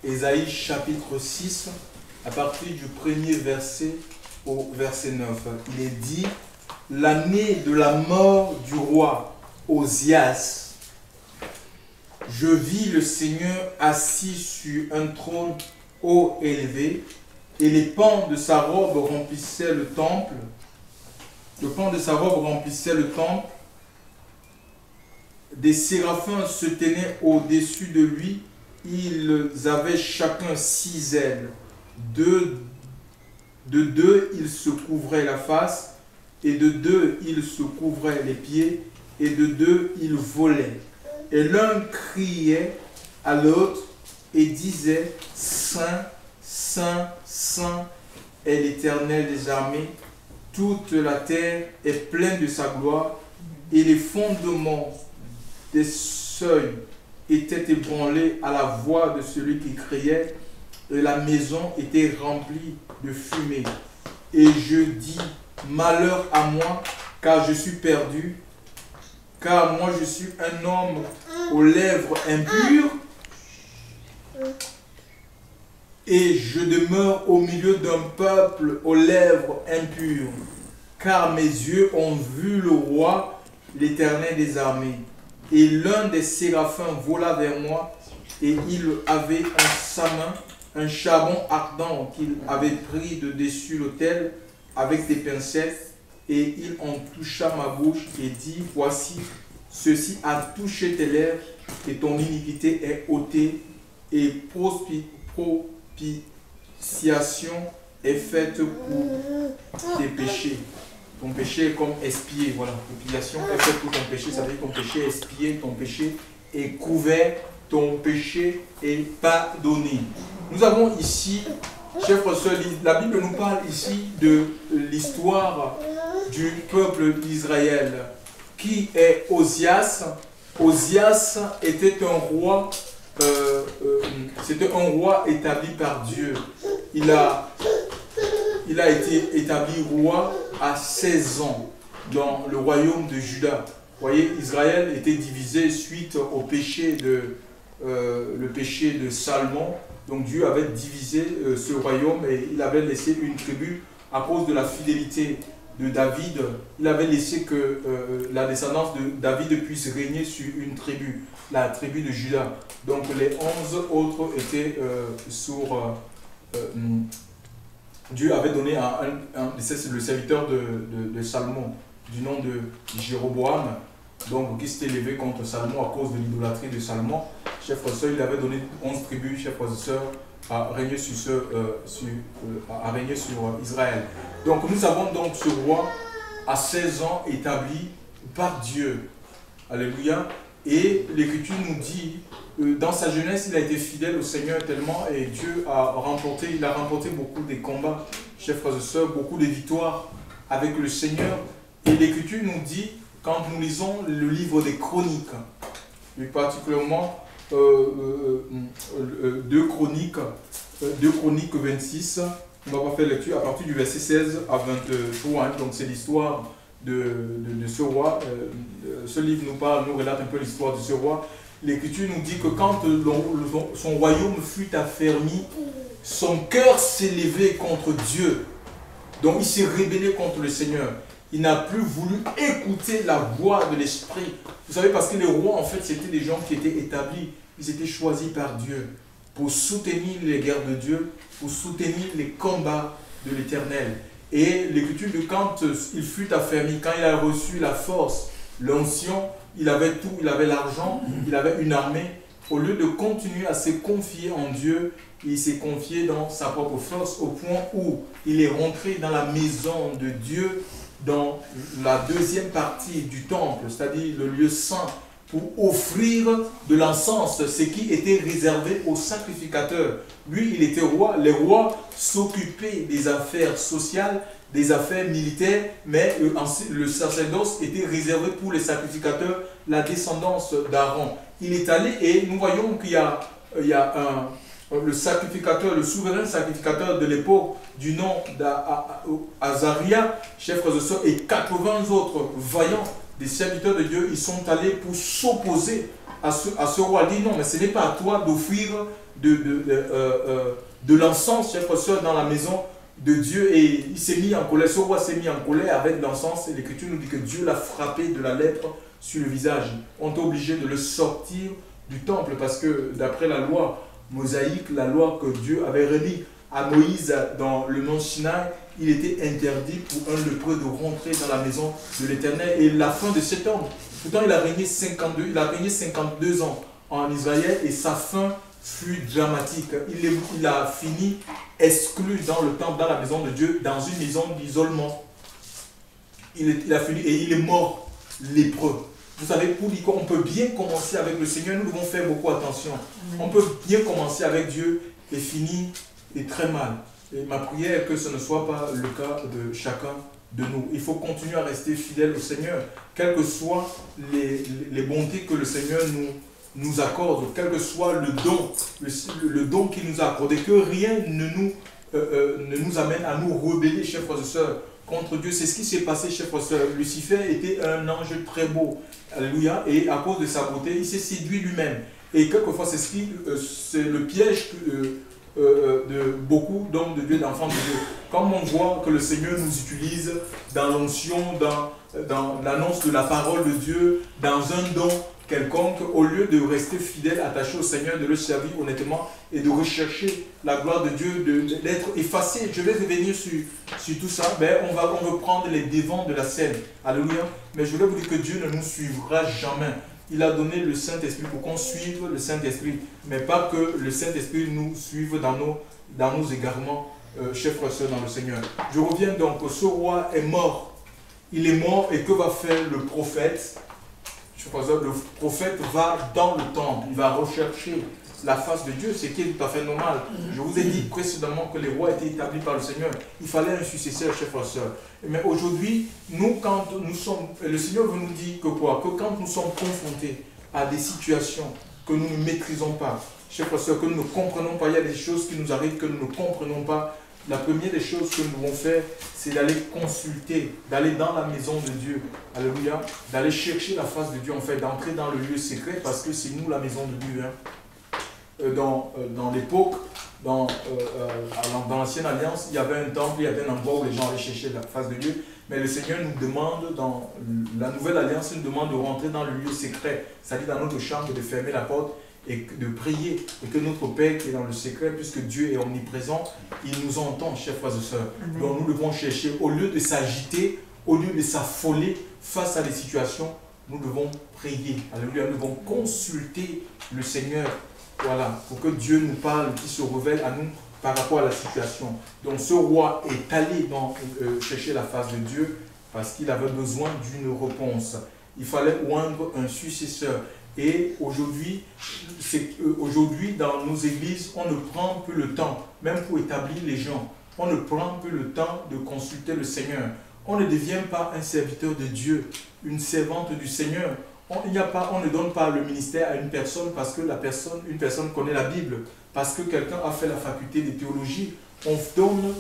Ésaïe chapitre 6, à partir du premier verset au verset 9. Il est dit, l'année de la mort du roi Osias, je vis le Seigneur assis sur un trône haut élevé, et les pans de sa robe remplissaient le temple. Le pan de sa robe remplissait le temple. Des séraphins se tenaient au-dessus de lui. Ils avaient chacun 6 ailes. De deux, ils se couvraient la face, et de 2, ils se couvraient les pieds, et de 2, ils volaient. Et l'un criait à l'autre et disait, Saint, Saint, Saint est l'Éternel des armées. Toute la terre est pleine de sa gloire, et les fondements des seuils étaient ébranlés à la voix de celui qui criait, et la maison était remplie de fumée. Et je dis, malheur à moi, car je suis perdu, car moi je suis un homme aux lèvres impures, et je demeure au milieu d'un peuple aux lèvres impures, car mes yeux ont vu le roi, l'Éternel des armées. Et l'un des séraphins vola vers moi, et il avait en sa main un charbon ardent qu'il avait pris de dessus l'autel avec des pincettes, et il en toucha ma bouche et dit, voici, ceci a touché tes lèvres, et ton iniquité est ôtée, et propitiation est faite pour tes péchés. Ton péché est comme expié, voilà. Propitiation est faite pour ton péché, ça veut dire que ton péché est expié, ton péché est couvert, ton péché est pardonné. Nous avons ici, chers frères et sœurs, la Bible nous parle ici de l'histoire du peuple d'Israël. Qui est Osias? Osias était un roi, c'était un roi établi par Dieu. Il a été établi roi à 16 ans dans le royaume de Juda. Vous voyez, Israël était divisé suite au péché le péché de Salomon. Donc Dieu avait divisé ce royaume et il avait laissé une tribu à cause de la fidélité de David. Il avait laissé que la descendance de David puisse régner sur une tribu, la tribu de Juda. Donc les 11 autres étaient Dieu avait donné c'est le serviteur de Salomon, du nom de Jéroboam, donc qui s'était élevé contre Salomon à cause de l'idolâtrie de Salomon. Chers frères et sœurs, il avait donné 11 tribus, chers frères et sœurs, à régner sur Israël. Donc nous avons donc ce roi à 16 ans établi par Dieu. Alléluia. Et l'Écriture nous dit, dans sa jeunesse, il a été fidèle au Seigneur tellement, et Dieu il a remporté beaucoup de combats, chers frères et sœurs, beaucoup de victoires avec le Seigneur. Et l'Écriture nous dit, quand nous lisons le livre des Chroniques, plus particulièrement 2 Chroniques 26, on va pas faire lecture à partir du verset 16 à 23, donc c'est l'histoire de ce roi. Ce livre nous relate un peu l'histoire de ce roi. L'Écriture nous dit que quand son royaume fut affermi, son cœur s'est levé contre Dieu. Donc il s'est rébellé contre le Seigneur. Il n'a plus voulu écouter la voix de l'Esprit. Vous savez, parce que les rois, en fait, c'était des gens qui étaient établis. Ils étaient choisis par Dieu pour soutenir les guerres de Dieu, pour soutenir les combats de l'Éternel. Et l'Écriture de quand il fut affermi, quand il a reçu la force, l'onction, il avait tout, il avait l'argent, il avait une armée. Au lieu de continuer à se confier en Dieu, il s'est confié dans sa propre force au point où il est rentré dans la maison de Dieu, dans la deuxième partie du temple, c'est-à-dire le lieu saint, pour offrir de l'encens, ce qui était réservé aux sacrificateurs. Lui, il était roi. Les rois s'occupaient des affaires sociales, des affaires militaires, mais le sacerdoce était réservé pour les sacrificateurs, la descendance d'Aaron. Il est allé et nous voyons qu'il y a le sacrificateur, le souverain sacrificateur de l'époque, du nom d'Azaria, chers frères et sœurs, et 80 autres vaillants des serviteurs de Dieu, ils sont allés pour s'opposer à ce roi, dit non, mais ce n'est pas à toi d'offrir de l'encens, chers frères et sœurs, dans la maison de Dieu. Et il s'est mis en colère, ce roi s'est mis en colère avec l'encens, et l'Écriture nous dit que Dieu l'a frappé de la lèpre sur le visage. On est obligé de le sortir du temple parce que d'après la loi mosaïque, la loi que Dieu avait remis à Moïse dans le mont Sinaï, il était interdit pour un lépreux de rentrer dans la maison de l'Éternel. Et la fin de cet homme, pourtant il a régné 52 ans en Israël, et sa fin fut dramatique. Il a fini exclu dans le temple, dans la maison de Dieu, dans une maison d'isolement. Il a fini et il est mort lépreux. Vous savez, pour dire qu'on peut bien commencer avec le Seigneur, nous devons faire beaucoup attention. On peut bien commencer avec Dieu et finir très mal. Et ma prière est que ce ne soit pas le cas de chacun de nous. Il faut continuer à rester fidèle au Seigneur, quelles que soient les bontés que le Seigneur nous accorde, quel que soit le don qu'il nous a accordé, que rien ne nous amène à nous rebeller, chers frères et sœurs, contre Dieu. C'est ce qui s'est passé, chers frères et sœurs. Lucifer était un ange très beau, alléluia, et à cause de sa beauté, il s'est séduit lui-même. Et quelquefois, c'est le piège de beaucoup d'hommes de Dieu, d'enfants de Dieu. Comme on voit que le Seigneur nous utilise dans l'onction, dans l'annonce de la parole de Dieu, dans un don quelconque, au lieu de rester fidèle, attaché au Seigneur, de le servir honnêtement et de rechercher la gloire de Dieu, d'être effacé. Je vais revenir sur tout ça. Ben, on veut prendre les devants de la scène. Alléluia. Mais je voulais vous dire que Dieu ne nous suivra jamais. Il a donné le Saint-Esprit pour qu'on suive le Saint-Esprit, mais pas que le Saint-Esprit nous suive dans nos égarements, chers frères et sœurs dans le Seigneur. Je reviens donc, ce roi est mort. Il est mort, et que va faire le prophète? Le prophète va dans le temple, il va rechercher la face de Dieu, ce qui est tout à fait normal. Je vous ai dit précédemment que les rois étaient établis par le Seigneur. Il fallait un successeur, chers frères et sœurs. Mais aujourd'hui, quand nous sommes, le Seigneur veut nous dire que quoi? Que quand nous sommes confrontés à des situations que nous ne maîtrisons pas, chers frères et sœurs, que nous ne comprenons pas, il y a des choses qui nous arrivent que nous ne comprenons pas. La première des choses que nous devons faire, c'est d'aller consulter, d'aller dans la maison de Dieu, alléluia, d'aller chercher la face de Dieu, en fait, d'entrer dans le lieu secret, parce que c'est nous la maison de Dieu. Hein. Dans l'époque, dans l'Ancienne Alliance, il y avait un temple, il y avait un endroit où les gens allaient chercher la face de Dieu, mais le Seigneur nous demande, dans la Nouvelle Alliance, il nous demande de rentrer dans le lieu secret, c'est-à-dire dans notre chambre, de fermer la porte, et de prier, et que notre Père qui est dans le secret, puisque Dieu est omniprésent, il nous entend, chers frères et sœurs. Donc nous devons chercher, au lieu de s'agiter, au lieu de s'affoler face à des situations, nous devons prier. Alléluia, nous devons consulter le Seigneur, voilà, pour que Dieu nous parle, qu'il se révèle à nous par rapport à la situation. Donc ce roi est allé chercher la face de Dieu parce qu'il avait besoin d'une réponse. Il fallait oindre un successeur. Et aujourd'hui, dans nos églises, on ne prend plus le temps, même pour établir les gens, on ne prend plus le temps de consulter le Seigneur. On ne devient pas un serviteur de Dieu, une servante du Seigneur. On ne donne pas le ministère à une personne parce que une personne connaît la Bible, parce que quelqu'un a fait la faculté de théologie. On donne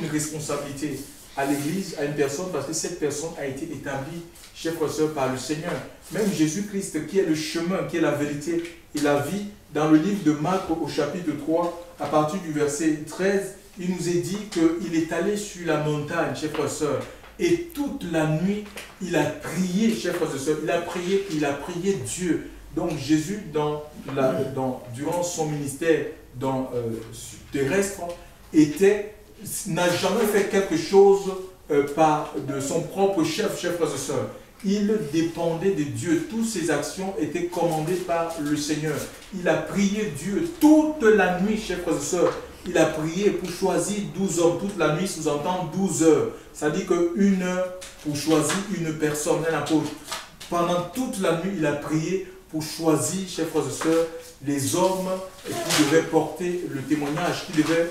une responsabilité à l'église, à une personne, parce que cette personne a été établie, chers frères et sœurs, par le Seigneur. Même Jésus-Christ, qui est le chemin, qui est la vérité et la vie, dans le livre de Marc, au chapitre 3, à partir du verset 13, il nous est dit qu'il est allé sur la montagne, chers frères et sœurs, et toute la nuit, il a prié, chers frères et sœurs, il a prié Dieu. Donc Jésus, durant son ministère terrestre, n'a jamais fait quelque chose de son propre chef, chers frères et sœurs. Il dépendait de Dieu. Toutes ses actions étaient commandées par le Seigneur. Il a prié Dieu toute la nuit, chers frères et sœurs. Il a prié pour choisir 12 hommes. Toute la nuit sous-entend 12 heures. Ça dit qu'une heure pour choisir une personne, un apôtre. Pendant toute la nuit, il a prié pour choisir, chers frères et sœurs, les hommes qui devaient porter le témoignage, qui devaient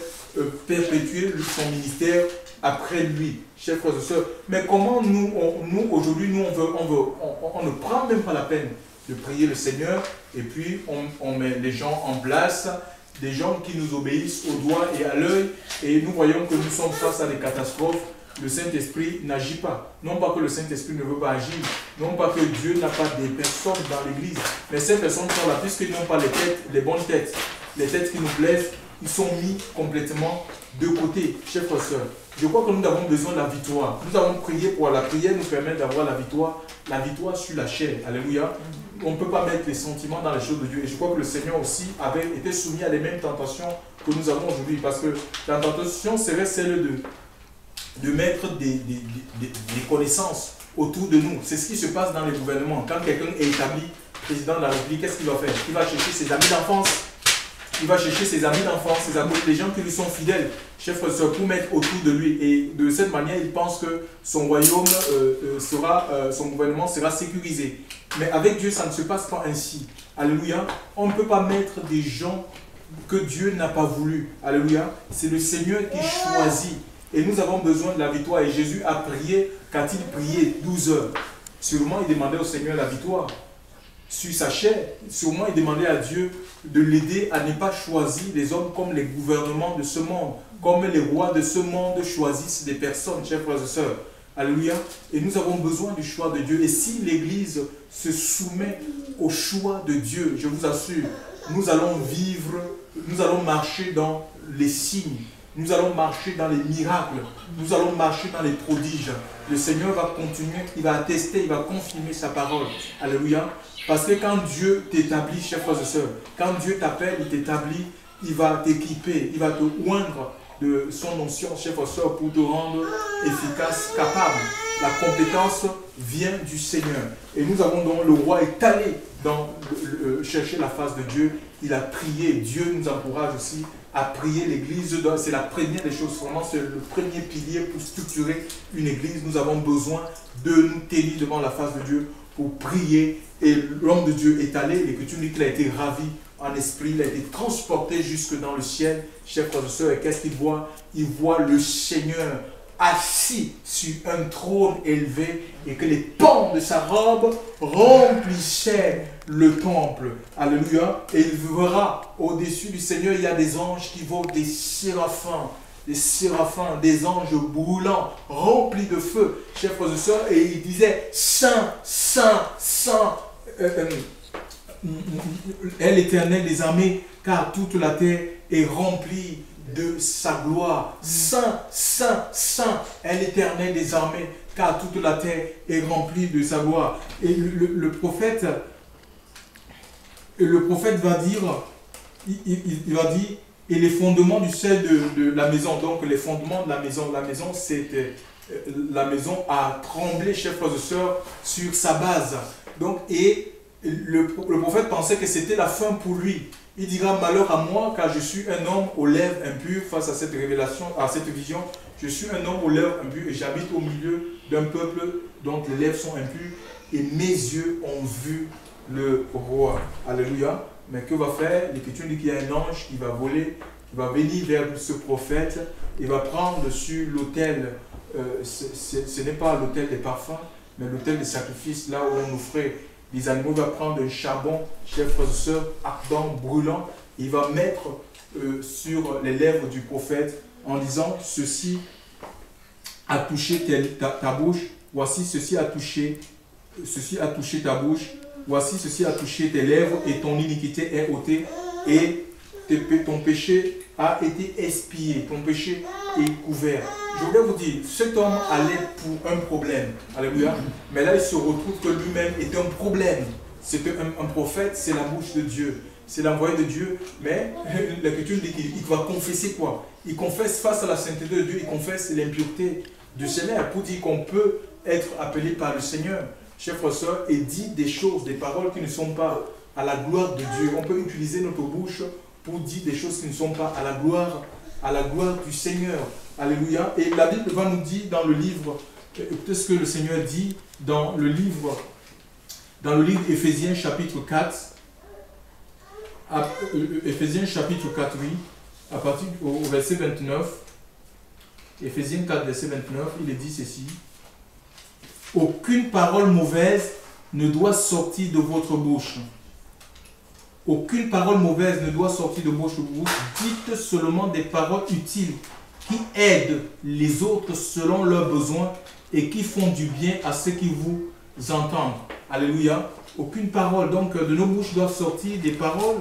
perpétuer son ministère après lui, chers frères et sœurs. Mais comment nous aujourd'hui, on ne prend même pas la peine de prier le Seigneur, et puis on met les gens en place, des gens qui nous obéissent au doigt et à l'œil, et nous voyons que nous sommes face à des catastrophes, le Saint-Esprit n'agit pas. Non pas que le Saint-Esprit ne veut pas agir, non pas que Dieu n'a pas des personnes dans l'église, mais ces personnes sont là, puisqu'ils n'ont pas les têtes, les bonnes têtes, les têtes qui nous plaisent, ils sont mis complètement de côté, chers frères et sœurs. Je crois que nous avons besoin de la victoire. Nous avons prié pour la prière nous permet d'avoir la victoire sur la chair. Alléluia. On ne peut pas mettre les sentiments dans les choses de Dieu. Et je crois que le Seigneur aussi avait été soumis à les mêmes tentations que nous avons aujourd'hui. Parce que la tentation serait celle de mettre des connaissances autour de nous. C'est ce qui se passe dans les gouvernements. Quand quelqu'un est établi président de la République, qu'est-ce qu'il va faire? Il va chercher ses amis d'enfance. Il va chercher ses amis d'enfance, ses amis, les gens qui lui sont fidèles, chers frères et sœurs, pour mettre autour de lui. Et de cette manière, il pense que son royaume son gouvernement sera sécurisé. Mais avec Dieu, ça ne se passe pas ainsi. Alléluia. On ne peut pas mettre des gens que Dieu n'a pas voulu. Alléluia. C'est le Seigneur qui choisit. Et nous avons besoin de la victoire. Et Jésus a prié, qu'a-t-il prié 12 heures. Sûrement, il demandait au Seigneur la victoire sur sa chair. Sûrement, il demandait à Dieu de l'aider à ne pas choisir les hommes comme les gouvernements de ce monde, comme les rois de ce monde choisissent des personnes, chers frères et sœurs. Alléluia. Et nous avons besoin du choix de Dieu. Et si l'Église se soumet au choix de Dieu, je vous assure, nous allons vivre, nous allons marcher dans les signes, nous allons marcher dans les miracles, nous allons marcher dans les prodiges. Le Seigneur va continuer, il va attester, il va confirmer sa parole. Alléluia. Parce que quand Dieu t'établit, chers frères et sœurs, quand Dieu t'appelle, il t'établit, il va t'équiper, il va te oindre de son onction, chers frères et sœurs, pour te rendre efficace, capable. La compétence vient du Seigneur. Et nous avons donc, le roi est allé chercher la face de Dieu. Il a prié. Dieu nous encourage aussi à prier l'Église. C'est la première des choses. Vraiment, c'est le premier pilier pour structurer une Église. Nous avons besoin de nous tenir devant la face de Dieu pour prier. Et l'homme de Dieu est allé. L'Écriture dit qu'il a été ravi en esprit. Il a été transporté jusque dans le ciel. Chers frères et sœurs, et qu'est-ce qu'il voit? Il voit le Seigneur assis sur un trône élevé et que les pans de sa robe remplissaient le temple. Alléluia. Et il verra au-dessus du Seigneur, il y a des anges qui volent, des séraphins, des anges brûlants, remplis de feu, chers frères et sœurs, et il disait, Saint, Saint, Saint, est l'Éternel des armées, car toute la terre est remplie de sa gloire. Saint, Saint, Saint est l'Éternel des armées, car toute la terre est remplie de sa gloire. Et le prophète va dire, il va dire, et les fondements du ciel de la maison, donc les fondements de la maison c'était, la maison a tremblé, chers frères et sœurs, sur sa base. Donc, et le prophète pensait que c'était la fin pour lui. Il dira, malheur à moi, car je suis un homme aux lèvres impures. Face à cette révélation, à cette vision, je suis un homme aux lèvres impures et j'habite au milieu d'un peuple dont les lèvres sont impures et mes yeux ont vu le roi. Alléluia. Mais que va faire? L'Écriture dit qu'il y a un ange qui va voler, qui va venir vers ce prophète, il va prendre sur l'autel, ce n'est pas l'autel des parfums, mais l'autel des sacrifices, là où on offrait les animaux. Il va prendre un charbon, chers frères et sœurs, ardent, brûlant, il va mettre sur les lèvres du prophète en disant, ceci a touché ta bouche, voici ceci a touché ta bouche, voici ceci a touché tes lèvres et ton iniquité est ôtée et ton péché a été expié, ton péché est couvert. Je voulais vous dire, cet homme allait pour un problème, alléluia, mais là il se retrouve que lui-même est un problème. C'est un prophète, c'est la bouche de Dieu, c'est l'envoyé de Dieu, mais l'Écriture dit qu'il va confesser quoi? Il confesse face à la sainteté de Dieu, il confesse l'impureté du Seigneur pour dire qu'on peut être appelé par le Seigneur, chers frères et sœurs, et dire des choses, des paroles qui ne sont pas à la gloire de Dieu. On peut utiliser notre bouche pour dire des choses qui ne sont pas à la gloire du Seigneur. Alléluia. Et la Bible va nous dire dans le livre, écoutez ce que le Seigneur dit dans le livre Éphésiens chapitre 4, Éphésiens chapitre 4, oui, à partir au verset 29, Éphésiens 4, verset 29, il est dit ceci. Aucune parole mauvaise ne doit sortir de votre bouche. Aucune parole mauvaise ne doit sortir de votre bouche. Dites seulement des paroles utiles qui aident les autres selon leurs besoins et qui font du bien à ceux qui vous entendent. Alléluia. Aucune parole, donc de nos bouches doivent sortir des paroles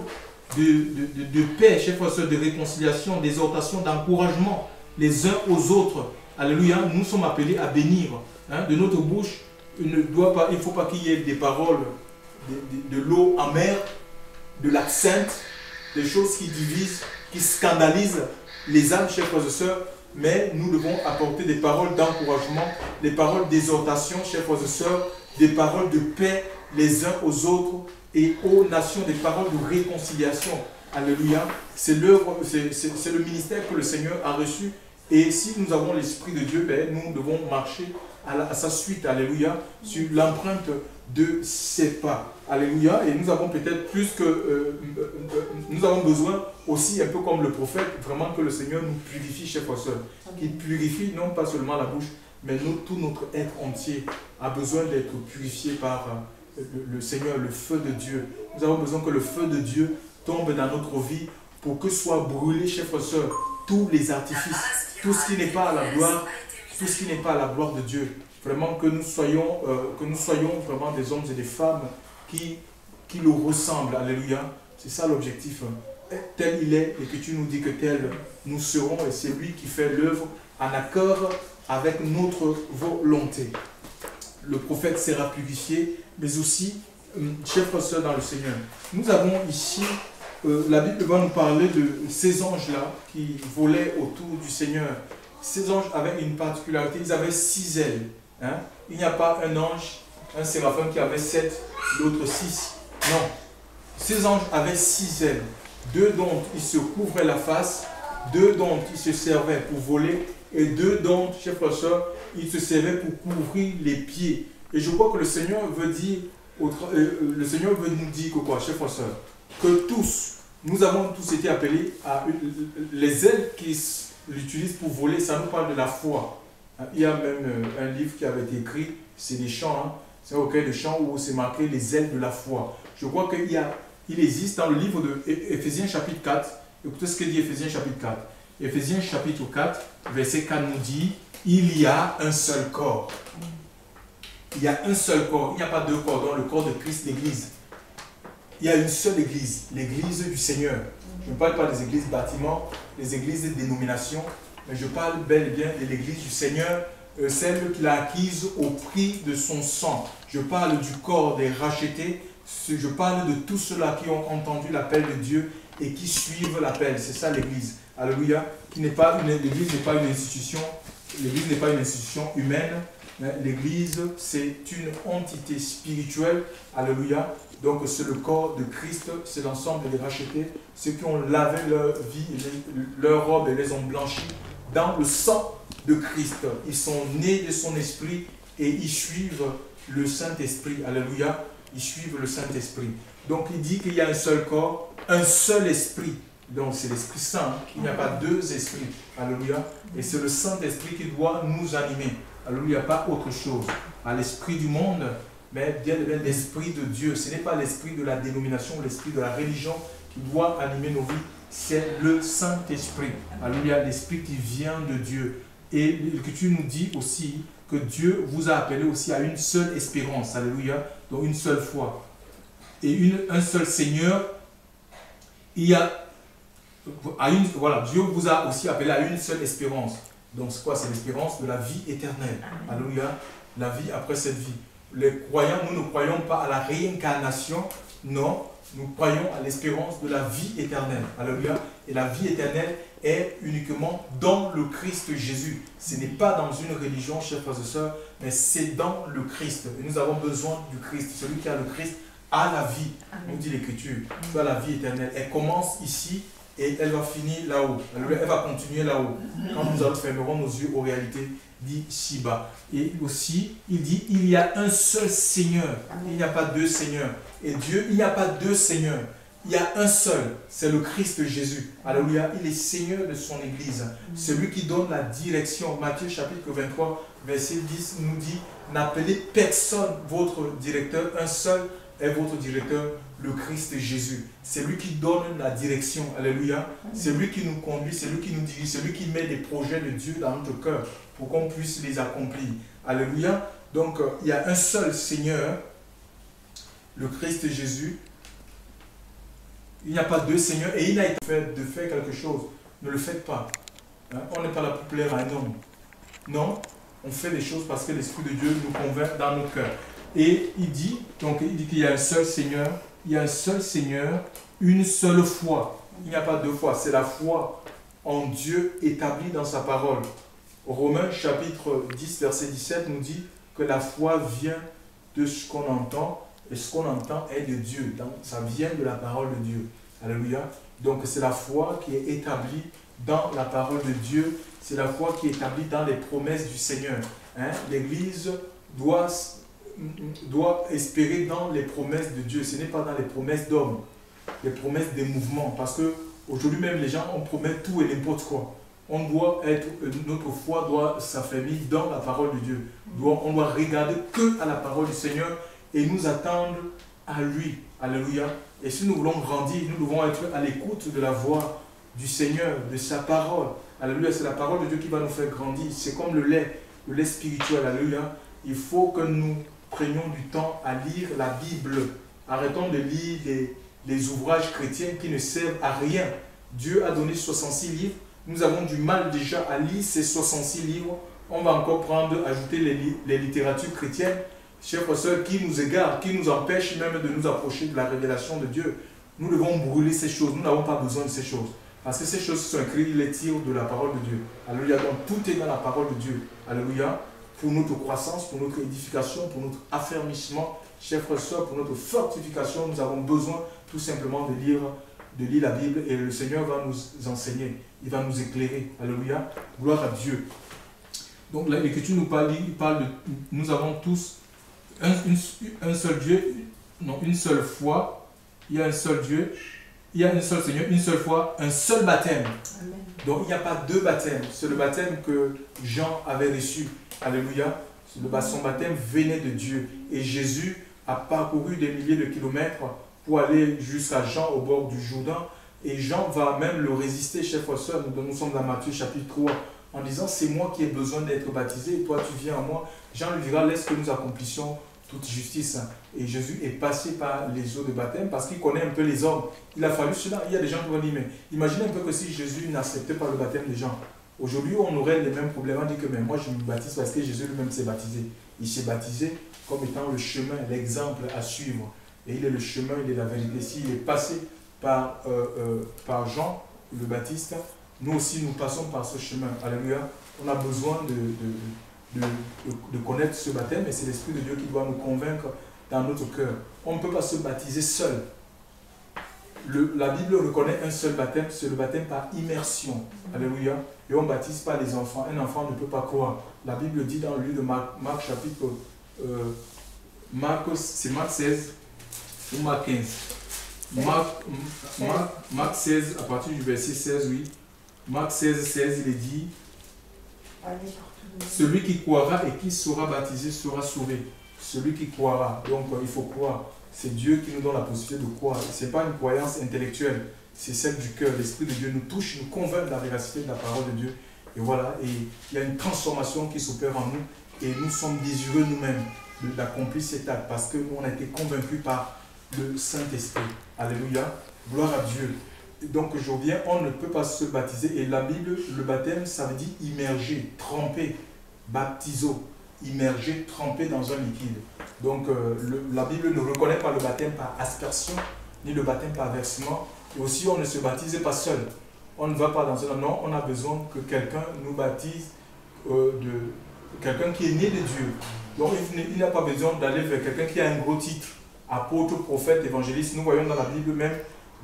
de paix, chers frères et sœurs, de réconciliation, d'exhortation, d'encouragement les uns aux autres. Alléluia. Nous sommes appelés à bénir. De notre bouche, il ne faut pas qu'il y ait des paroles de l'eau amère, de l'absinthe, des choses qui divisent, qui scandalisent les âmes, chers frères et sœurs, mais nous devons apporter des paroles d'encouragement, des paroles d'exhortation, chers frères et sœurs, des paroles de paix les uns aux autres et aux nations, des paroles de réconciliation. Alléluia. C'est le ministère que le Seigneur a reçu. Et si nous avons l'Esprit de Dieu, nous devons marcher à sa suite. Alléluia. Sur l'empreinte de ses pas. Alléluia. Et nous avons peut-être plus que... nous avons besoin aussi, un peu comme le prophète, vraiment que le Seigneur nous purifie, chers frères et sœurs. Qu'il purifie non pas seulement la bouche, mais tout notre être entier a besoin d'être purifié par le Seigneur, le feu de Dieu. Nous avons besoin que le feu de Dieu tombe dans notre vie pour que soient brûlés, chers frères et sœurs, tous les artifices, tout ce qui n'est pas à la gloire, tout ce qui n'est pas à la gloire de Dieu. Vraiment que nous soyons vraiment des hommes et des femmes qui le ressemblent. Alléluia. C'est ça l'objectif. Tel il est, et que tu nous dis que tel nous serons, et c'est lui qui fait l'œuvre en accord avec notre volonté. Le prophète sera purifié, mais aussi, chers frères et sœurs dans le Seigneur. Nous avons ici, la Bible va nous parler de ces anges-là qui volaient autour du Seigneur. Ces anges avaient une particularité, ils avaient 6 ailes. Il n'y a pas un ange, un séraphin qui avait 7, l'autre 6. Non. Ces anges avaient 6 ailes. 2 dont ils se couvraient la face, 2 dont ils se servaient pour voler, et 2 dont, chers frères et sœurs, ils se servaient pour couvrir les pieds. Et je crois que le Seigneur veut dire, le Seigneur veut nous dire que quoi, chers frères et sœurs, que tous, nous avons tous été appelés à les ailes qu'ils utilisent pour voler, ça nous parle de la foi. Il y a même un livre qui avait été écrit, c'est des chants, c'est un recueil de chants où c'est marqué les ailes de la foi. Je crois qu'il existe dans le livre de Éphésiens chapitre 4, écoutez ce que dit Éphésiens chapitre 4. Éphésiens chapitre 4, verset 4 nous dit, il y a un seul corps. Il y a un seul corps, il n'y a pas 2 corps, dans le corps de Christ, l'Église. Il y a une seule Église, l'Église du Seigneur. Je ne parle pas des églises bâtiments, des églises de dénomination, mais je parle bel et bien de l'Église du Seigneur, celle qu'il a acquise au prix de son sang. Je parle du corps des rachetés, je parle de tous ceux-là qui ont entendu l'appel de Dieu et qui suivent l'appel. C'est ça l'Église. Alléluia. L'Église n'est pas une institution, l'Église n'est pas une institution humaine. L'Église, c'est une entité spirituelle. Alléluia. Donc c'est le corps de Christ, c'est l'ensemble des rachetés, ceux qui ont lavé leur vie, leur robe et les ont blanchis dans le sang de Christ. Ils sont nés de son esprit et ils suivent le Saint-Esprit. Alléluia. Ils suivent le Saint-Esprit. Donc il dit qu'il y a un seul corps, un seul esprit. Donc c'est l'Esprit Saint. Il n'y a pas 2 esprits. Alléluia. Et c'est le Saint-Esprit qui doit nous animer. Alléluia. Pas autre chose. À l'esprit du monde, mais bien l'Esprit de Dieu. Ce n'est pas l'esprit de la dénomination, l'esprit de la religion qui doit animer nos vies. C'est le Saint-Esprit. Alléluia. L'Esprit qui vient de Dieu. Et que tu nous dis aussi que Dieu vous a appelé aussi à une seule espérance. Alléluia. Donc une seule foi. Et un seul Seigneur. Il y a voilà, Dieu vous a aussi appelé à une seule espérance. Donc c'est quoi? C'est l'espérance de la vie éternelle. Alléluia. La vie après cette vie. Les croyants, nous ne croyons pas à la réincarnation. Non, nous croyons à l'espérance de la vie éternelle. Alléluia. Et la vie éternelle est uniquement dans le Christ Jésus. Ce n'est pas dans une religion, chers frères et sœurs, mais c'est dans le Christ. Et nous avons besoin du Christ. Celui qui a le Christ a la vie. Nous dit l'Écriture. Tu as la vie éternelle. Elle commence ici et elle va finir là-haut. Elle va continuer là-haut. Quand nous fermerons nos yeux aux réalités d'ici-bas. Et aussi, il dit, il y a un seul Seigneur. Il n'y a pas 2 seigneurs. Et Dieu, il n'y a pas 2 seigneurs. Il y a un seul, c'est le Christ Jésus. Alléluia, il est Seigneur de son Église. Celui qui donne la direction. Matthieu chapitre 23, verset 10 nous dit, n'appelez personne votre directeur, un seul est votre directeur, le Christ Jésus. C'est lui qui donne la direction. Alléluia. C'est lui qui nous conduit, c'est lui qui nous dirige, c'est lui qui met les projets de Dieu dans notre cœur pour qu'on puisse les accomplir. Alléluia. Donc, il y a un seul Seigneur, le Christ Jésus. Il n'y a pas deux seigneurs et il a été fait de faire quelque chose. Ne le faites pas. Hein? On n'est pas là pour plaire à un homme. Non, on fait les choses parce que l'Esprit de Dieu nous convainc dans nos cœurs. Et il dit qu'il y a un seul Seigneur, il y a un seul Seigneur, une seule foi. Il n'y a pas deux fois, c'est la foi en Dieu établie dans sa parole. Romains chapitre 10, verset 17 nous dit que la foi vient de ce qu'on entend, et ce qu'on entend est de Dieu. Donc, ça vient de la parole de Dieu. Alléluia. Donc c'est la foi qui est établie dans la parole de Dieu. C'est la foi qui est établie dans les promesses du Seigneur. Hein? L'Église doit espérer dans les promesses de Dieu. Ce n'est pas dans les promesses d'hommes, les promesses des mouvements. Parce que aujourd'hui même, les gens, on promet tout et n'importe quoi. Notre foi doit s'affermir dans la parole de Dieu. On doit regarder que à la parole du Seigneur et nous attendre à lui. Alléluia. Et si nous voulons grandir, nous devons être à l'écoute de la voix du Seigneur, de sa parole. Alléluia. C'est la parole de Dieu qui va nous faire grandir. C'est comme le lait spirituel. Alléluia. Il faut que nous prenions du temps à lire la Bible. Arrêtons de lire les ouvrages chrétiens qui ne servent à rien. Dieu a donné 66 livres. Nous avons du mal déjà à lire ces 66 livres. On va encore ajouter les littératures chrétiennes, chers frères et sœurs, qui nous égarent, qui nous empêchent même de nous approcher de la révélation de Dieu. Nous devons brûler ces choses. Nous n'avons pas besoin de ces choses. Parce que ces choses sont écrites, ils les tirent de la parole de Dieu. Alléluia. Donc tout est dans la parole de Dieu. Alléluia. Pour notre croissance, pour notre édification, pour notre affermissement, chers frères et sœurs, pour notre fortification, nous avons besoin tout simplement de lire la Bible et le Seigneur va nous enseigner. Il va nous éclairer. Alléluia. Gloire à Dieu. Donc l'Écriture nous parle de nous avons tous un seul Dieu, non, une seule foi. Il y a un seul Dieu, il y a un seul Seigneur, une seule foi, un seul baptême. Amen. Donc il n'y a pas deux baptêmes. C'est le baptême que Jean avait reçu. Alléluia. Son baptême venait de Dieu. Et Jésus a parcouru des milliers de kilomètres pour aller jusqu'à Jean au bord du Jourdain. Et Jean va même le résister, chers frères et sœurs. Nous sommes dans Matthieu chapitre 3, en disant, c'est moi qui ai besoin d'être baptisé, et toi tu viens à moi. Jean lui dira, laisse que nous accomplissions toute justice. Et Jésus est passé par les eaux de baptême parce qu'il connaît un peu les hommes. Il a fallu cela. Il y a des gens qui vont dire, mais imaginez un peu que si Jésus n'acceptait pas le baptême des gens, aujourd'hui on aurait les mêmes problèmes. On dit que mais moi je me baptise parce que Jésus lui-même s'est baptisé. Il s'est baptisé comme étant le chemin, l'exemple à suivre. Et il est le chemin, il est la vérité. S'il est passé par Jean le Baptiste, nous aussi nous passons par ce chemin. Alléluia. On a besoin de connaître ce baptême et c'est l'Esprit de Dieu qui doit nous convaincre dans notre cœur. On ne peut pas se baptiser seul. La Bible reconnaît un seul baptême, c'est le baptême par immersion. Alléluia. Et on ne baptise pas les enfants. Un enfant ne peut pas croire. La Bible dit dans le livre de Marc chapitre c'est Marc 16 ou Marc 15. Marc 16, à partir du verset 16, oui. Marc 16, 16, il est dit, celui qui croira et qui sera baptisé sera sauvé. Celui qui croira. Donc il faut croire. C'est Dieu qui nous donne la possibilité de croire. Ce n'est pas une croyance intellectuelle, c'est celle du cœur. L'Esprit de Dieu nous touche, nous convainc de la véracité de la parole de Dieu. Et voilà, et il y a une transformation qui s'opère en nous. Et nous sommes désireux nous-mêmes d'accomplir cet acte parce que nous on a été convaincus par le Saint-Esprit. Alléluia. Gloire à Dieu. Donc aujourd'hui, on ne peut pas se baptiser. Et la Bible, le baptême, ça veut dire immerger, tremper, baptiso, immerger, tremper dans un liquide. Donc la Bible ne reconnaît pas le baptême par aspersion, ni le baptême par versement. Et aussi, on ne se baptise pas seul. On ne va pas dans un... Non, on a besoin que quelqu'un nous baptise, quelqu'un qui est né de Dieu. Donc il n'a pas besoin d'aller vers quelqu'un qui a un gros titre, apôtre, prophète, évangéliste. Nous voyons dans la Bible même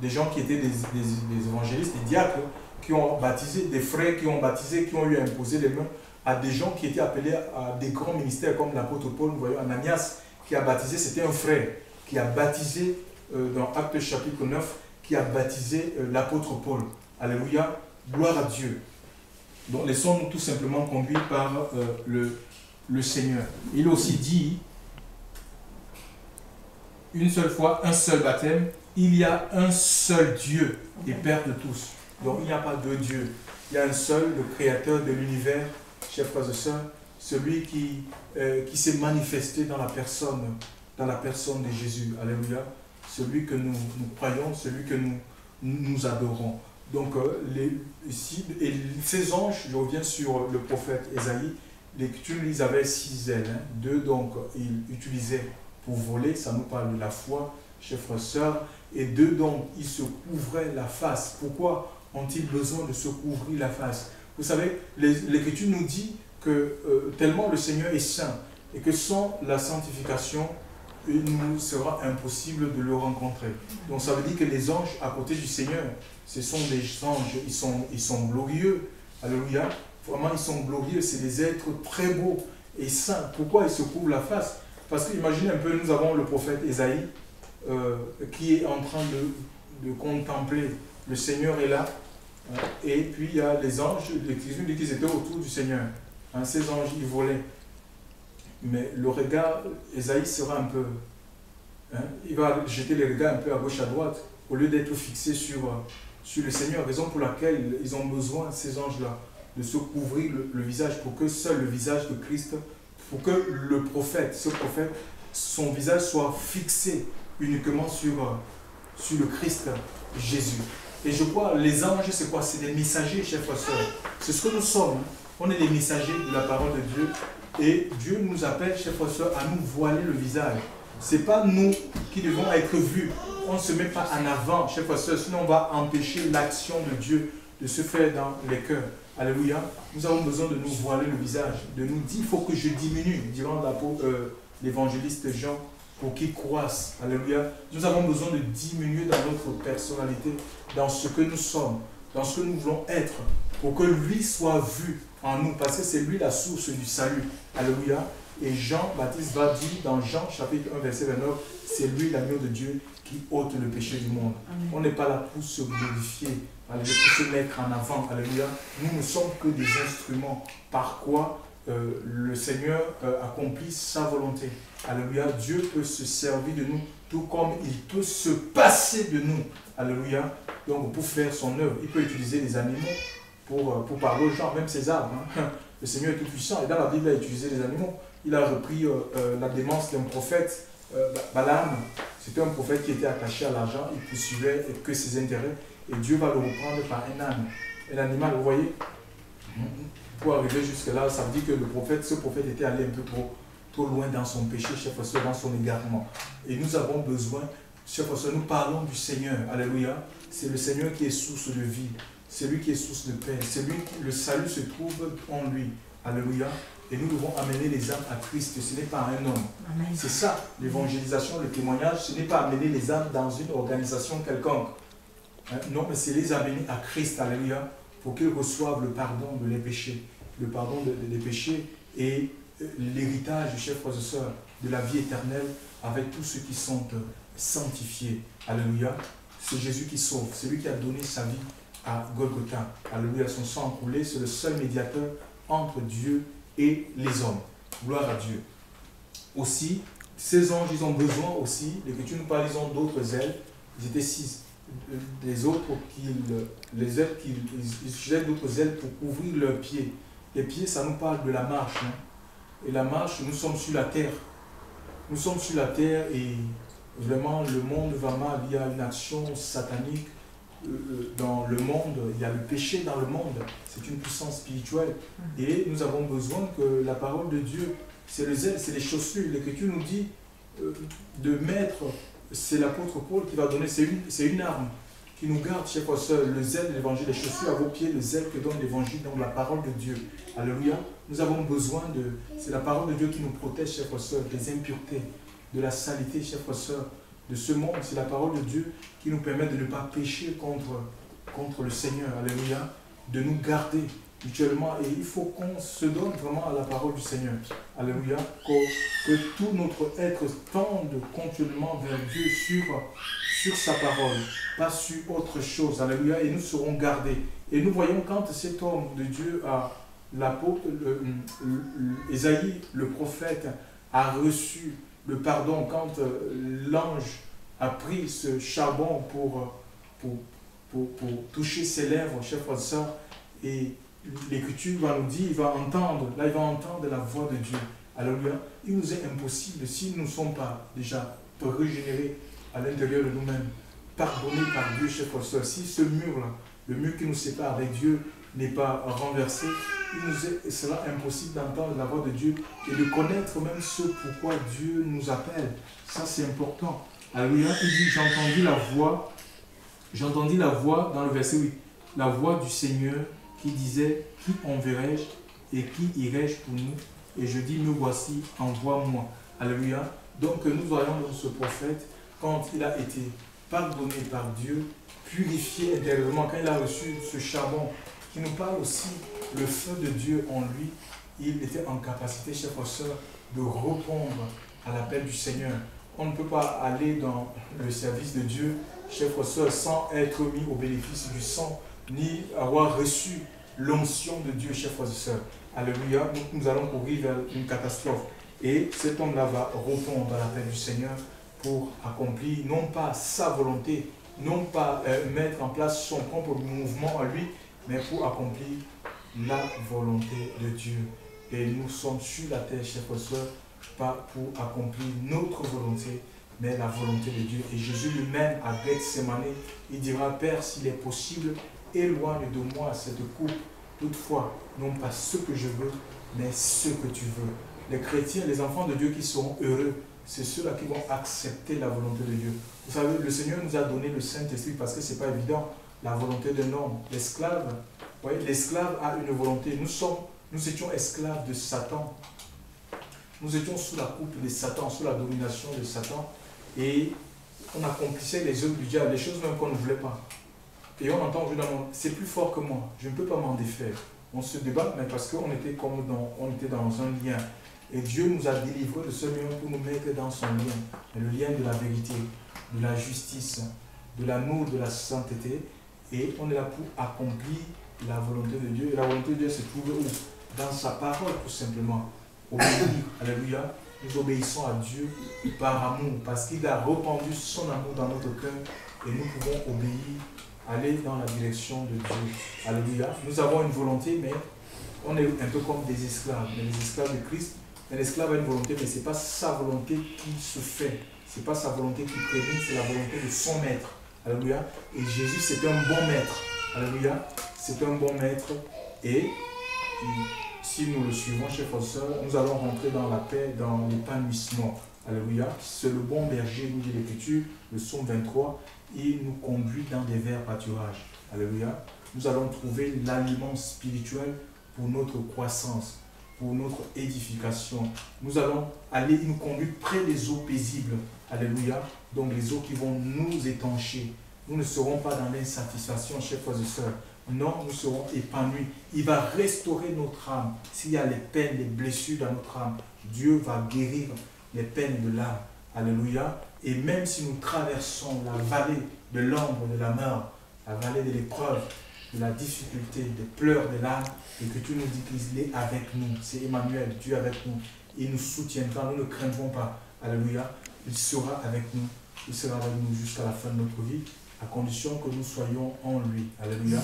des gens qui étaient des évangélistes, des diacres, qui ont baptisé, des frères qui ont baptisé, qui ont eu à imposer les mains à des gens qui étaient appelés à des grands ministères comme l'apôtre Paul. Nous voyons Ananias qui a baptisé, c'était un frère qui a baptisé dans Actes chapitre 9, qui a baptisé l'apôtre Paul. Alléluia, gloire à Dieu. Donc laissons-nous tout simplement conduire par le Seigneur. Il aussi dit, une seule foi, un seul baptême. Il y a un seul Dieu et Père de tous. Donc il n'y a pas deux dieux. Il y a un seul, le créateur de l'univers, chers frères et sœurs, celui qui s'est manifesté dans la personne de Jésus. Alléluia. Celui que nous croyons, celui que nous adorons. Donc, ces anges, je reviens sur le prophète Ésaïe, ils avaient 6 ailes. Hein. 2, donc, ils utilisaient pour voler, ça nous parle de la foi, chers frères et sœurs. Et 2, donc, ils se couvraient la face. Pourquoi ont-ils besoin de se couvrir la face? Vous savez, l'Écriture nous dit que tellement le Seigneur est saint et que sans la sanctification, il nous sera impossible de le rencontrer. Donc ça veut dire que les anges à côté du Seigneur, ce sont des anges, ils sont glorieux. Alléluia. Vraiment, ils sont glorieux. C'est des êtres très beaux et saints. Pourquoi ils se couvrent la face? Parce que imaginez un peu, nous avons le prophète Ésaïe qui est en train de contempler. Le Seigneur est là. Et puis il y a les anges, l'Écriture dit qu'ils étaient autour du Seigneur. Hein, ces anges, ils volaient. Mais le regard, Ésaïe sera un peu... Hein, il va jeter les regards un peu à gauche, à droite, au lieu d'être fixé sur le Seigneur. Raison pour laquelle ils ont besoin, ces anges-là, de se couvrir le visage pour que seul le visage de Christ, pour que le prophète, son visage soit fixé uniquement sur le Christ Jésus. Et je crois, les anges, c'est quoi? C'est des messagers, chers frères et sœurs. C'est ce que nous sommes. On est des messagers de la parole de Dieu. Et Dieu nous appelle, chers frères et sœurs, à nous voiler le visage. Ce n'est pas nous qui devons être vus. On ne se met pas en avant, chers frères et sœurs, sinon on va empêcher l'action de Dieu de se faire dans les cœurs. Alléluia. Nous avons besoin de nous voiler le visage, de nous dire, il faut que je diminue, diront l'évangéliste Jean, pour qu'il croisse. Alléluia. Nous avons besoin de diminuer dans notre personnalité, dans ce que nous sommes, dans ce que nous voulons être, pour que lui soit vu en nous, parce que c'est lui la source du salut. Alléluia. Et Jean-Baptiste va dire dans Jean chapitre 1 verset 29, c'est lui l'agneau de Dieu qui ôte le péché du monde. Amen. On n'est pas là pour se glorifier, pour se mettre en avant. Alléluia. Nous ne sommes que des instruments par quoi le Seigneur accomplit sa volonté. Alléluia. Dieu peut se servir de nous tout comme il peut se passer de nous. Alléluia. Donc pour faire son œuvre, il peut utiliser les animaux pour parler aux gens, même César. Hein. Le Seigneur est tout puissant et dans la Bible il a utilisé les animaux. Il a repris la démence d'un prophète, Balaam. C'était un prophète qui était attaché à l'argent, il poursuivait que ses intérêts et Dieu va le reprendre par un âne, un animal, vous voyez. Pour arriver jusque-là, ça veut dire que ce prophète était allé un peu trop loin dans son péché, chers frères et sœurs, dans son égarement. Et nous avons besoin, chers frères et sœurs, nous parlons du Seigneur, alléluia. C'est le Seigneur qui est source de vie, c'est lui qui est source de paix, c'est lui, le salut se trouve en lui, alléluia. Et nous devons amener les âmes à Christ, ce n'est pas un homme. C'est ça, l'évangélisation, le témoignage, ce n'est pas amener les âmes dans une organisation quelconque. Hein? Non, mais c'est les amener à Christ, alléluia, pour qu'ils reçoivent le pardon de les péchés, le pardon des péchés et l'héritage, chers frères et sœurs, de la vie éternelle avec tous ceux qui sont sanctifiés. Alléluia. C'est Jésus qui sauve, c'est lui qui a donné sa vie à Golgotha. Alléluia, son sang coulé, c'est le seul médiateur entre Dieu et les hommes. Gloire à Dieu. Aussi, ces anges, ils ont besoin aussi, l'Écriture nous parle, ils ont d'autres ailes, ils étaient 6, des autres, ils utilisaient d'autres ailes pour couvrir leurs pieds. Les pieds, ça nous parle de la marche. Hein. Et la marche, nous sommes sur la terre. Nous sommes sur la terre et vraiment le monde va mal, il y a une action satanique dans le monde, il y a le péché dans le monde, c'est une puissance spirituelle et nous avons besoin que la parole de Dieu, c'est les ailes, c'est les chaussures. L'Écriture nous dit de mettre, c'est l'apôtre Paul qui va donner, c'est une arme qui nous garde, chers frères et sœurs, le zèle de l'évangile, les chaussures à vos pieds, le zèle que donne l'évangile, donc la parole de Dieu. Alléluia. Nous avons besoin c'est la parole de Dieu qui nous protège, chers frères et sœurs, des impuretés, de la saleté, chers frères et sœurs, de ce monde. C'est la parole de Dieu qui nous permet de ne pas pécher contre le Seigneur. Alléluia. De nous garder mutuellement. Et il faut qu'on se donne vraiment à la parole du Seigneur. Alléluia. Que tout notre être tende continuellement vers Dieu sur sa parole, pas sur autre chose. Alléluia. Et nous serons gardés. Et nous voyons quand cet homme de Dieu, l'apôtre Ésaïe, le prophète, a reçu le pardon, quand l'ange a pris ce charbon pour toucher ses lèvres, chers frères et sœurs, et l'Écriture va nous dire, il va entendre la voix de Dieu. Alléluia. Il nous est impossible, si nous ne sommes pas déjà régénérés à l'intérieur de nous-mêmes, pardonnés par Dieu, chers frères et sœurs, si ce mur-là, le mur qui nous sépare avec Dieu, n'est pas renversé, il sera impossible d'entendre la voix de Dieu et de connaître même ce pourquoi Dieu nous appelle. Ça, c'est important. Alléluia. Il dit, j'entendis la voix dans le verset 8, la voix du Seigneur qui disait, qui enverrai-je et qui irai-je pour nous? Et je dis, me voici, envoie-moi. Alléluia. Donc nous voyons dans ce prophète, quand il a été pardonné par Dieu, purifié intérieurement, quand il a reçu ce charbon, qui nous parle aussi le feu de Dieu en lui, il était en capacité, chers frères et sœurs, de répondre à l'appel du Seigneur. On ne peut pas aller dans le service de Dieu, chers frères et sœurs, sans être mis au bénéfice du sang, ni avoir reçu l'onction de Dieu, chers frères et sœurs. Alléluia. Donc nous allons courir vers une catastrophe. Et cet homme-là va répondre à l'appel du Seigneur pour accomplir non pas sa volonté, non pas mettre en place son propre mouvement à lui, mais pour accomplir la volonté de Dieu. Et nous sommes sur la terre, chers frères et sœurs, pas pour accomplir notre volonté, mais la volonté de Dieu. Et Jésus lui-même, à Gethsémane, il dira, Père, s'il est possible, éloigne de moi cette coupe. Toutefois, non pas ce que je veux, mais ce que tu veux. Les chrétiens, les enfants de Dieu qui seront heureux, c'est ceux-là qui vont accepter la volonté de Dieu. Vous savez, le Seigneur nous a donné le Saint-Esprit parce que ce n'est pas évident, la volonté d'un homme. L'esclave, l'esclave a une volonté. Nous étions esclaves de Satan. Nous étions sous la coupe de Satan, sous la domination de Satan. Et on accomplissait les œuvres du diable, les choses même qu'on ne voulait pas. Et on entend aujourd'hui dans le monde, c'est plus fort que moi, je ne peux pas m'en défaire. On se débat, mais parce qu'on était on était dans un lien. Et Dieu nous a délivrés de ce lien pour nous mettre dans son lien. Le lien de la vérité, de la justice, de l'amour, de la sainteté. Et on est là pour accomplir la volonté de Dieu. Et la volonté de Dieu se trouve où? Dans sa parole, tout simplement. Obéir. Alléluia. Nous obéissons à Dieu par amour, parce qu'il a répandu son amour dans notre cœur. Et nous pouvons obéir, aller dans la direction de Dieu. Alléluia. Nous avons une volonté, mais on est un peu comme des esclaves. Mais les esclaves de Christ, un esclave a une volonté, mais ce n'est pas sa volonté qui se fait. Ce n'est pas sa volonté qui prédomine, c'est la volonté de son maître. Alléluia. Et Jésus, c'est un bon maître. Alléluia. C'est un bon maître. Et si nous le suivons, chers frères et sœurs, nous allons rentrer dans la paix, dans l'épanouissement. Alléluia. C'est le bon berger, nous dit l'Écriture, le psaume 23. Il nous conduit dans des verts pâturages. Alléluia. Nous allons trouver l'aliment spirituel pour notre croissance, pour notre édification. Nous allons aller, il nous conduit près des eaux paisibles. Alléluia. Donc les eaux qui vont nous étancher. Nous ne serons pas dans l'insatisfaction, chers frères et sœurs. Non, nous serons épanouis. Il va restaurer notre âme. S'il y a les peines, les blessures dans notre âme, Dieu va guérir les peines de l'âme. Alléluia. Et même si nous traversons la vallée de l'ombre de la mort, la vallée de l'épreuve, de la difficulté, des pleurs de l'âme, et que tu nous dis qu'il est avec nous. C'est Emmanuel, Dieu avec nous. Il nous soutiendra, nous ne craindrons pas. Alléluia. Il sera avec nous. Il sera avec nous jusqu'à la fin de notre vie, à condition que nous soyons en lui. Alléluia.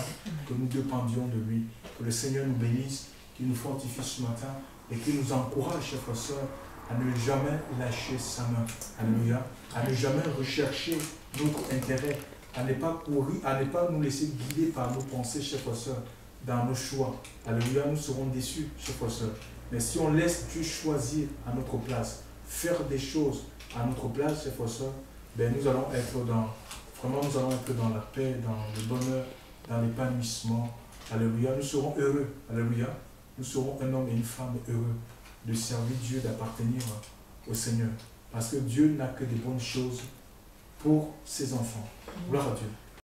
Que nous dépendions de lui. Que le Seigneur nous bénisse, qu'il nous fortifie ce matin et qu'il nous encourage, chers frères et sœurs, à ne jamais lâcher sa main. Alléluia. À ne jamais rechercher notre intérêt, à ne pas courir, à ne pas nous laisser guider par nos pensées, chers frères et sœurs, dans nos choix. Alléluia. Nous serons déçus, chers frères et sœurs. Mais si on laisse Dieu choisir à notre place, faire des choses à notre place, chers frères et sœurs, ben nous allons être dans la paix, dans le bonheur, dans l'épanouissement. Alléluia. Nous serons heureux. Alléluia. Nous serons un homme et une femme heureux de servir Dieu, d'appartenir au Seigneur. Parce que Dieu n'a que des bonnes choses pour ses enfants. Gloire à Dieu.